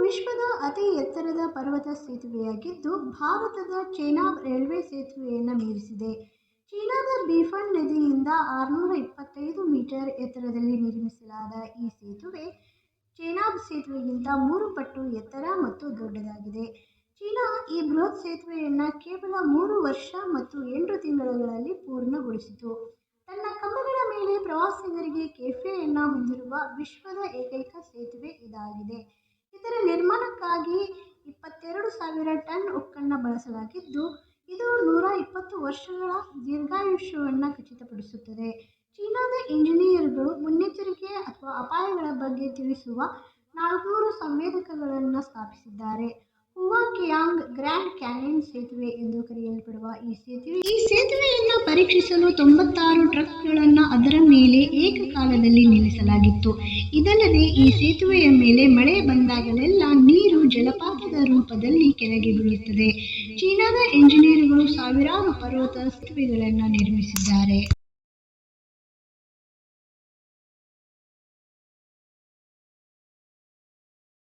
ವಿಶ್ವದ ಅತಿ ಎತ್ತರದ ಪರ್ವತ ಸೇತುವೆಯಾಗಿದ್ದು, ಭಾರತದ ಚೆನಾಬ್ ರೈಲ್ವೆ ಸೇತುವೆಯನ್ನು ಮೀರಿಸಿದೆ. ಚೀನಾದ ಬೀಫನ್ ನದಿಯಿಂದ 625 ಮೀಟರ್ ಎತ್ತರದಲ್ಲಿ ನಿರ್ಮಿಸಲಾದ ಈ ಸೇತುವೆ ಚೆನಾಬ್ ಸೇತುವೆಗಿಂತ 3 ಪಟ್ಟು ಎತ್ತರ ಮತ್ತು ದೊಡ್ಡದಾಗಿದೆ. ಚೀನಾ ಈ ಬೃಹತ್ ಸೇತುವೆಯನ್ನು ಕೇವಲ 3 ವರ್ಷ ಮತ್ತು 8 ತಿಂಗಳುಗಳಲ್ಲಿ ಪೂರ್ಣಗೊಳಿಸಿತು. ತನ್ನ ಕಂಬಗಳ ಮೇಲೆ ಪ್ರವಾಸಿಗರಿಗೆ ಕೆಫೆಯನ್ನು ಹೊಂದಿರುವ ವಿಶ್ವದ ಏಕೈಕ ಸೇತುವೆ ಇದಾಗಿದೆ. ಇದರ ನಿರ್ಮಾಣಕ್ಕಾಗಿ 22,000 ಟನ್ ಉಕ್ಕನ್ನು ಬಳಸಲಾಗಿದ್ದು, ಇದು 120 ವರ್ಷಗಳ ದೀರ್ಘಾಯುಷ್ಯವನ್ನು ಖಚಿತಪಡಿಸುತ್ತದೆ. ಚೀನಾದ ಇಂಜಿನಿಯರ್ಗಳು ಮುನ್ನೆಚ್ಚರಿಕೆ ಅಥವಾ ಅಪಾಯಗಳ ಬಗ್ಗೆ ತಿಳಿಸುವ 400 ಸಂವೇದಕಗಳನ್ನು ಸ್ಥಾಪಿಸಿದ್ದಾರೆ. ಹುವಾಕಿಯಾಂಗ್ ಗ್ರ್ಯಾಂಡ್ ಕ್ಯಾನಿಯನ್ ಸೇತುವೆ ಎಂದು ಕರೆಯಲ್ಪಡುವ ಈ ಸೇತುವೆಯನ್ನು ಪರೀಕ್ಷಿಸಲು 96 ಟ್ರಕ್ಗಳನ್ನು ಅದರ ಮೇಲೆ ಏಕಕಾಲದಲ್ಲಿ ನಿಲ್ಲಿಸಲಾಗಿತ್ತು. ಇದಲ್ಲದೆ ಈ ಸೇತುವೆಯ ಮೇಲೆ ಮಳೆ ಬಂದಾಗಲೆಲ್ಲ ನೀರು ಜಲಪಾತದ ರೂಪದಲ್ಲಿ ಕೆಳಗೆ ಬೀಳುತ್ತದೆ. ಚೀನಾದ ಇಂಜಿನಿಯರ್ಗಳು ಸಾವಿರಾರು ಪರ್ವತ ಸೇತುವೆಗಳನ್ನು ನಿರ್ಮಿಸಿದ್ದಾರೆ.